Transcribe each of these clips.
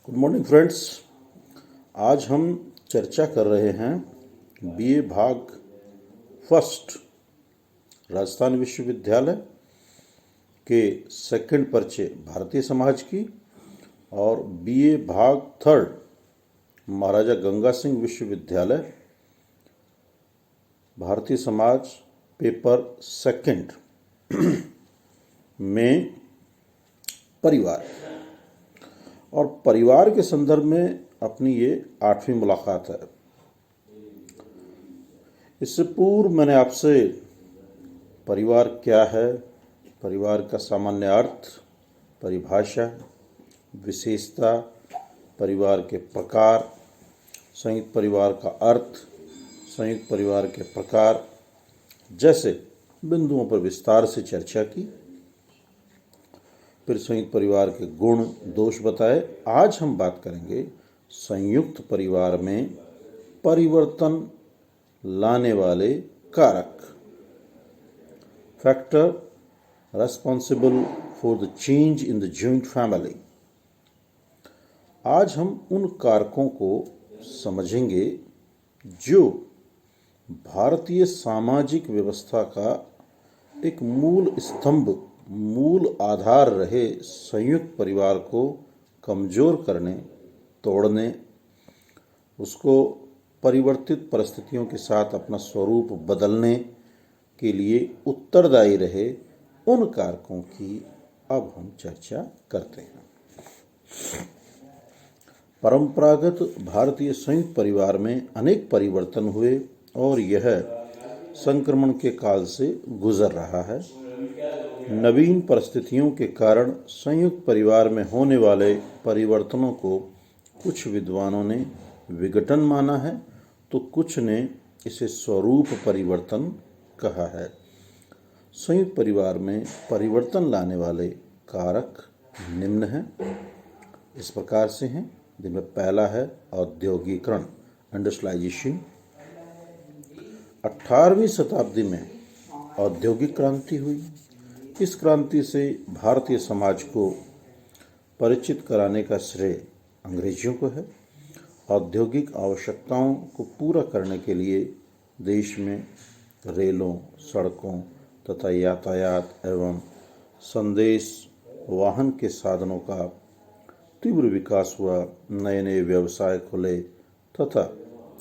Good morning friends. आज हम चर्चा कर रहे हैं बीए भाग फर्स्ट राजस्थान विश्वविद्यालय के सेकंड पर्चे भारतीय समाज की और बीए भाग थर्ड महाराजा गंगा सिंह विश्वविद्यालय भारतीय समाज पेपर सेकंड में परिवार और परिवार के संदर्भ में अपनी ये 8वीं मुलाकात है। इससे पूर्व मैंने आपसे परिवार क्या है, परिवार का सामान्य अर्थ, परिभाषा, विशेषता, परिवार के प्रकार, संयुक्त परिवार का अर्थ, संयुक्त परिवार के प्रकार जैसे बिंदुओं पर विस्तार से चर्चा की। फिर संयुक्त परिवार के गुण दोष बताए। आज हम बात करेंगे संयुक्त परिवार में परिवर्तन लाने वाले कारक, factor responsible for the change in the joint family. आज हम उन कारकों को समझेंगे जो भारतीय सामाजिक व्यवस्था का एक मूल स्तंभ, मूल आधार रहे संयुक्त परिवार को कमजोर करने, तोड़ने, उसको परिवर्तित परिस्थितियों के साथ अपना स्वरूप बदलने के लिए उत्तरदायी रहे, उन कारकों की अब हम चर्चा करते हैं। परंपरागत भारतीय संयुक्त परिवार में अनेक परिवर्तन हुए और यह संक्रमण के काल से गुजर रहा है। नवीन परिस्थितियों के कारण संयुक्त परिवार में होने वाले परिवर्तनों को कुछ विद्वानों ने विघटन माना है तो कुछ ने इसे स्वरूप परिवर्तन कहा है। संयुक्त परिवार में परिवर्तन लाने वाले कारक निम्न हैं, इस प्रकार से हैं, जिनमें पहला है औद्योगिकरण, इंडस्ट्रियलाइजेशन। 18वीं शताब्दी में औद्योगिक क्रांति हुई। इस क्रांति से भारतीय समाज को परिचित कराने का श्रेय अंग्रेजियों को है। औद्योगिक आवश्यकताओं को पूरा करने के लिए देश में रेलों, सड़कों तथा यातायात एवं संदेश वाहन के साधनों का तीव्र विकास हुआ। नए नए व्यवसाय खुले तथा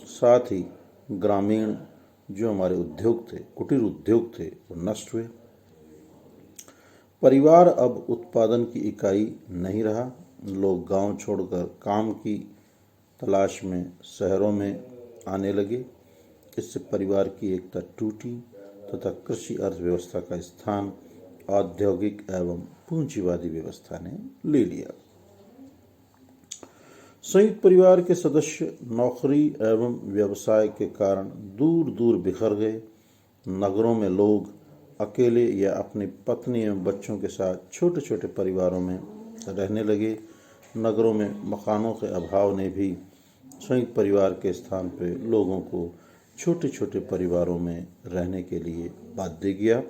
साथ ही ग्रामीण जो हमारे उद्योग थे, कुटीर उद्योग थे, वो नष्ट हुए। परिवार अब उत्पादन की इकाई नहीं रहा। लोग गांव छोड़कर काम की तलाश में शहरों में आने लगे। इससे परिवार की एकता टूटी तथा कृषि अर्थव्यवस्था का स्थान औद्योगिक एवं पूंजीवादी व्यवस्था ने ले लिया। संयुक्त परिवार के सदस्य नौकरी एवं व्यवसाय के कारण दूर दूर बिखर गए। नगरों में लोग अकेले या अपनी पत्नी एवं बच्चों के साथ छोटे छोटे परिवारों में रहने लगे। नगरों में मकानों के अभाव ने भी संयुक्त परिवार के स्थान पर लोगों को छोटे छोटे परिवारों में रहने के लिए बाध्य किया।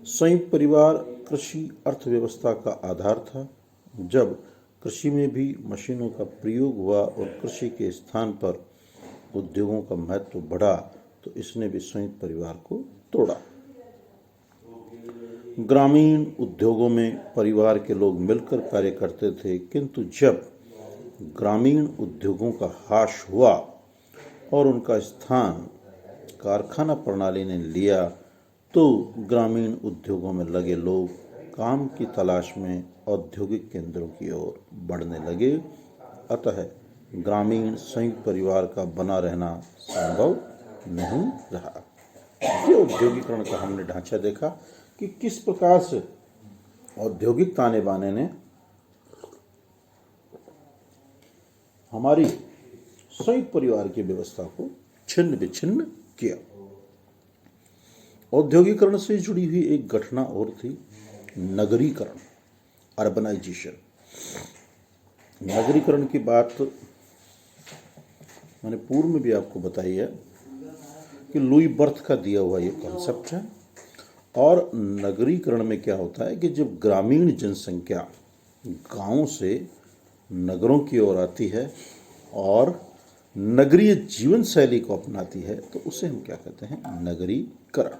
संयुक्त परिवार कृषि अर्थव्यवस्था का आधार था। जब कृषि में भी मशीनों का प्रयोग हुआ और कृषि के स्थान पर उद्योगों का महत्व बढ़ा तो इसने भी संयुक्त परिवार को तोड़ा। ग्रामीण उद्योगों में परिवार के लोग मिलकर कार्य करते थे, किंतु जब ग्रामीण उद्योगों का ह्रास हुआ और उनका स्थान कारखाना प्रणाली ने लिया तो ग्रामीण उद्योगों में लगे लोग काम की तलाश में औद्योगिक केंद्रों की ओर बढ़ने लगे। अतः ग्रामीण संयुक्त परिवार का बना रहना संभव नहीं रहा। ये औद्योगिकरण का हमने ढांचा देखा कि किस प्रकार से औद्योगिक ताने बाने ने हमारी संयुक्त परिवार की व्यवस्था को छिन्न विच्छिन्न किया। औद्योगिकरण से जुड़ी हुई एक घटना और थी नगरीकरण, अर्बनाइजेशन। नगरीकरण की बात मैंने पूर्व में भी आपको बताई है कि लुई बर्थ का दिया हुआ ये कॉन्सेप्ट है। और नगरीकरण में क्या होता है कि जब ग्रामीण जनसंख्या गांव से नगरों की ओर आती है और नगरीय जीवन शैली को अपनाती है तो उसे हम क्या कहते हैं, नगरीकरण।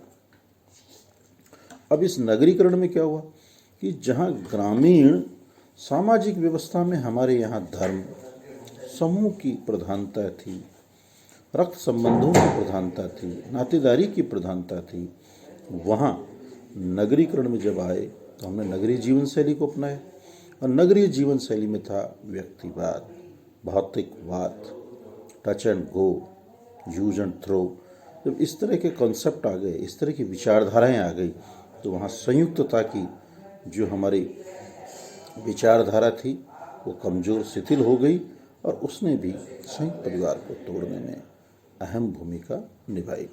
अब इस नगरीकरण में क्या हुआ कि जहाँ ग्रामीण सामाजिक व्यवस्था में हमारे यहाँ धर्म समूह की प्रधानता थी, रक्त संबंधों की प्रधानता थी, नातेदारी की प्रधानता थी, वहाँ नगरीकरण में जब आए तो हमने नगरीय जीवन शैली को अपनाया। और नगरीय जीवन शैली में था व्यक्तिवाद, भौतिकवाद, touch and go, use and throw. जब इस तरह के कॉन्सेप्ट आ गए, इस तरह की विचारधाराएं आ गई, तो वहाँ संयुक्तता की जो हमारी विचारधारा थी वो कमज़ोर शिथिल हो गई और उसने भी संयुक्त परिवार को तोड़ने में अहम भूमिका निभाई।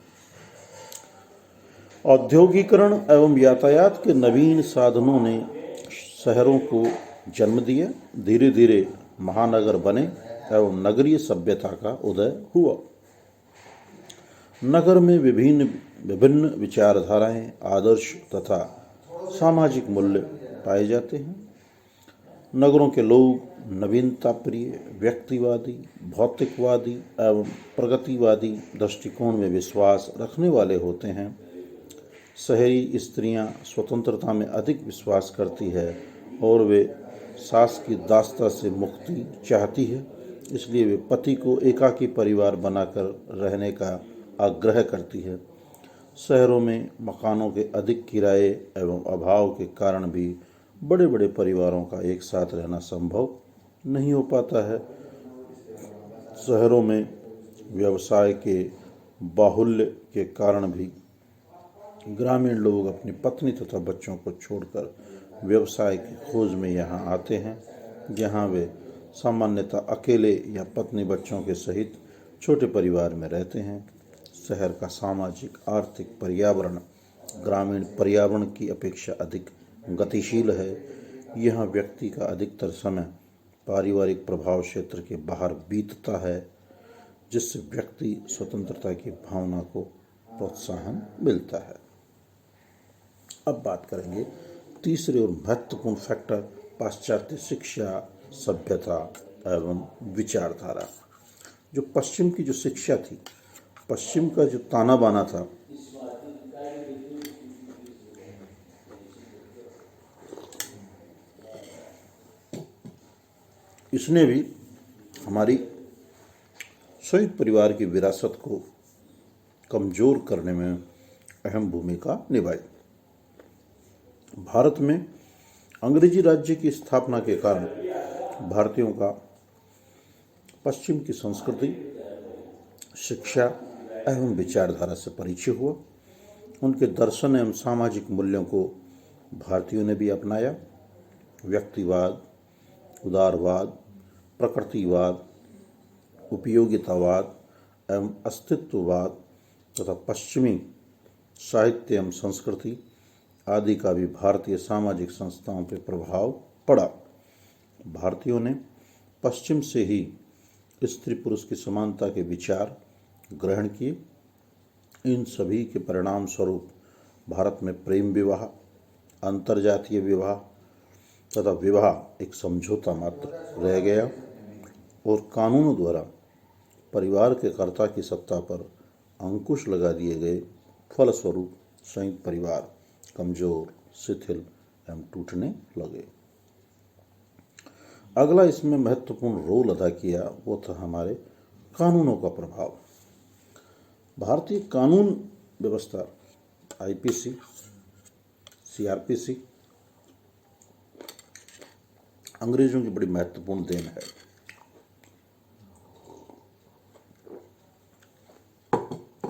औद्योगिकरण एवं यातायात के नवीन साधनों ने शहरों को जन्म दिया। धीरे धीरे महानगर बने एवं नगरीय सभ्यता का उदय हुआ। नगर में विभिन्न विचारधाराएं, आदर्श तथा सामाजिक मूल्य पाए जाते हैं। नगरों के लोग नवीनता प्रिय, व्यक्तिवादी, भौतिकवादी एवं प्रगतिवादी दृष्टिकोण में विश्वास रखने वाले होते हैं। शहरी स्त्रियां स्वतंत्रता में अधिक विश्वास करती है और वे सास की दास्ता से मुक्ति चाहती है, इसलिए वे पति को एकाकी परिवार बनाकर रहने का आग्रह करती है। शहरों में मकानों के अधिक किराए एवं अभाव के कारण भी बड़े बड़े परिवारों का एक साथ रहना संभव नहीं हो पाता है। शहरों में व्यवसाय के बाहुल्य के कारण भी ग्रामीण लोग अपनी पत्नी तथा बच्चों को छोड़कर व्यवसाय की खोज में यहाँ आते हैं, जहाँ वे सामान्यतः अकेले या पत्नी बच्चों के सहित छोटे परिवार में रहते हैं। शहर का सामाजिक आर्थिक पर्यावरण ग्रामीण पर्यावरण की अपेक्षा अधिक गतिशील है। यहाँ व्यक्ति का अधिकतर समय पारिवारिक प्रभाव क्षेत्र के बाहर बीतता है, जिससे व्यक्ति स्वतंत्रता की भावना को प्रोत्साहन मिलता है। अब बात करेंगे तीसरे और महत्वपूर्ण फैक्टर, पाश्चात्य शिक्षा, सभ्यता एवं विचारधारा। जो पश्चिम की जो शिक्षा थी, पश्चिम का जो ताना बाना था, इसने भी हमारी संयुक्त परिवार की विरासत को कमज़ोर करने में अहम भूमिका निभाई। भारत में अंग्रेजी राज्य की स्थापना के कारण भारतीयों का पश्चिम की संस्कृति, शिक्षा एवं विचारधारा से परिचय हुआ। उनके दर्शन एवं सामाजिक मूल्यों को भारतीयों ने भी अपनाया। व्यक्तिवाद, उदारवाद, प्रकृतिवाद, उपयोगितावाद एवं अस्तित्ववाद तथा पश्चिमी साहित्य एवं संस्कृति आदि का भी भारतीय सामाजिक संस्थाओं पर प्रभाव पड़ा। भारतीयों ने पश्चिम से ही स्त्री पुरुष की समानता के विचार ग्रहण किए। इन सभी के परिणाम स्वरूप भारत में प्रेम विवाह, अंतर्जातीय विवाह तथा विवाह एक समझौता मात्र रह गया और कानूनों द्वारा परिवार के कर्ता की सत्ता पर अंकुश लगा दिए गए। फलस्वरूप संयुक्त परिवार कमजोर, शिथिल एवं टूटने लगे। अगला इसमें महत्वपूर्ण रोल अदा किया वो था हमारे कानूनों का प्रभाव। भारतीय कानून व्यवस्था आईपीसी, सीआरपीसी अंग्रेजों की बड़ी महत्वपूर्ण देन है।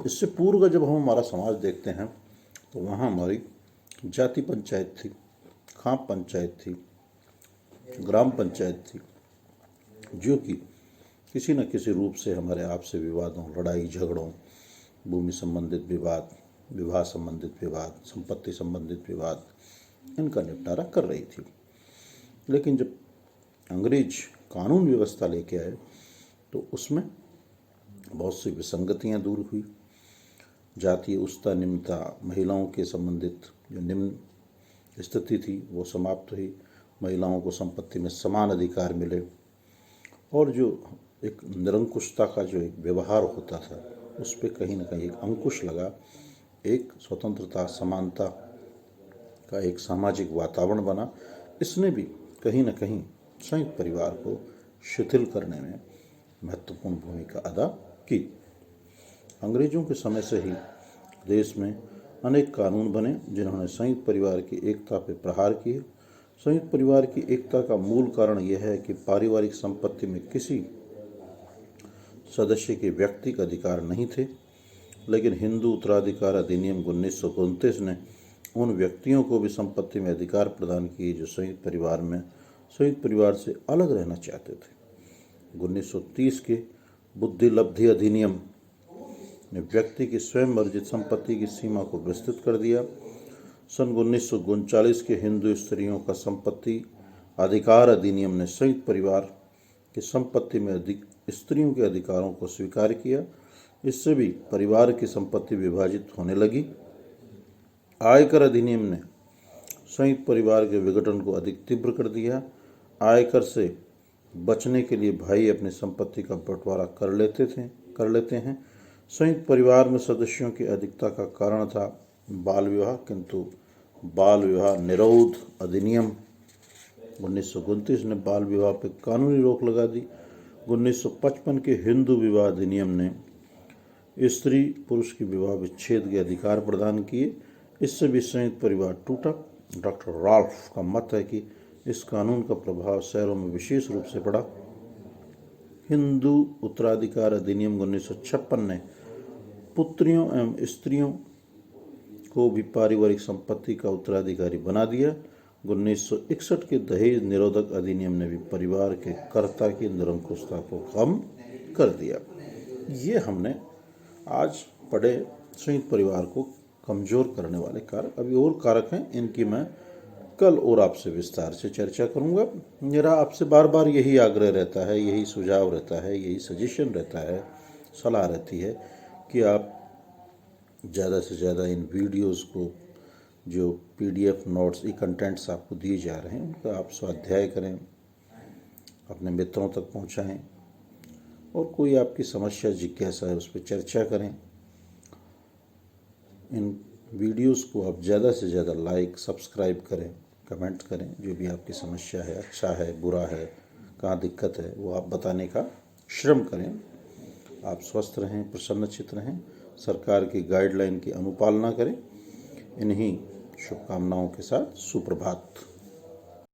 इससे पूर्व का जब हम हमारा समाज देखते हैं तो वहाँ हमारी जाति पंचायत थी, खाप पंचायत थी, ग्राम पंचायत थी, जो कि किसी न किसी रूप से हमारे आपसी विवादों, लड़ाई झगड़ों, भूमि संबंधित विवाद, विवाह संबंधित विवाद, संपत्ति संबंधित विवाद, इनका निपटारा कर रही थी। लेकिन जब अंग्रेज कानून व्यवस्था लेके आए तो उसमें बहुत सी विसंगतियां दूर हुई। जातीय उच्चता, निम्नता, महिलाओं के संबंधित जो निम्न स्थिति थी वो समाप्त हुई। महिलाओं को संपत्ति में समान अधिकार मिले। और जो एक निरंकुशता का जो एक व्यवहार होता था उस पर कहीं ना कहीं एक अंकुश लगा, एक स्वतंत्रता समानता का एक सामाजिक वातावरण बना। इसने भी कहीं न कहीं संयुक्त परिवार को शिथिल करने में महत्वपूर्ण भूमिका अदा की। अंग्रेजों के समय से ही देश में अनेक कानून बने जिन्होंने संयुक्त परिवार की एकता पर प्रहार किए। संयुक्त परिवार की एकता का मूल कारण यह है कि पारिवारिक संपत्ति में किसी सदस्य के व्यक्तिगत अधिकार नहीं थे, लेकिन हिंदू उत्तराधिकार अधिनियम 1929 ने उन व्यक्तियों को भी संपत्ति में अधिकार प्रदान किए जो संयुक्त परिवार से अलग रहना चाहते थे। 1930 के बुद्धि लब्धि अधिनियम ने व्यक्ति की स्वयं अर्जित संपत्ति की सीमा को विस्तृत कर दिया। सन 1939 के हिंदू स्त्रियों का संपत्ति अधिकार अधिनियम ने संयुक्त परिवार की संपत्ति में स्त्रियों के अधिकारों को स्वीकार किया। इससे भी परिवार की संपत्ति विभाजित होने लगी। आयकर अधिनियम ने संयुक्त परिवार के विघटन को अधिक तीव्र कर दिया। आयकर से बचने के लिए भाई अपनी संपत्ति का बंटवारा कर लेते हैं। संयुक्त परिवार में सदस्यों की अधिकता का कारण था बाल विवाह, किंतु बाल विवाह निरोध अधिनियम 1929 ने बाल विवाह पर कानूनी रोक लगा दी। 1955 के हिंदू विवाह अधिनियम ने स्त्री पुरुष की विवाह विच्छेद के अधिकार प्रदान किए। इससे भी संयुक्त परिवार टूटा। डॉक्टर राल्फ का मत है कि इस कानून का प्रभाव शहरों में विशेष रूप से पड़ा। हिंदू उत्तराधिकार अधिनियम 1956 ने पुत्रियों एवं स्त्रियों को भी पारिवारिक संपत्ति का उत्तराधिकारी बना दिया। 1961 के दहेज निरोधक अधिनियम ने भी परिवार के कर्ता की निरंकुशता को कम कर दिया। ये हमने आज पढ़े संयुक्त परिवार को कमजोर करने वाले कारक। अभी और कारक हैं, इनकी मैं कल और आपसे विस्तार से चर्चा करूंगा। मेरा आपसे बार बार यही आग्रह रहता है, यही सुझाव रहता है, यही सजेशन रहता है, सलाह रहती है कि आप ज़्यादा से ज़्यादा इन वीडियोस को, जो PDF नोट्स, ई कंटेंट्स आपको दिए जा रहे हैं, उनका आप स्वाध्याय करें, अपने मित्रों तक पहुंचाएं और कोई आपकी समस्या जिज्ञासा है उस पर चर्चा करें। इन वीडियोस को आप ज़्यादा से ज़्यादा लाइक, सब्सक्राइब करें, कमेंट करें। जो भी आपकी समस्या है, अच्छा है, बुरा है, कहाँ दिक्कत है, वो आप बताने का श्रम करें। आप स्वस्थ रहें, प्रसन्नचित्त रहें, सरकार की गाइडलाइन की अनुपालना करें। इन्हीं शुभकामनाओं के साथ सुप्रभात।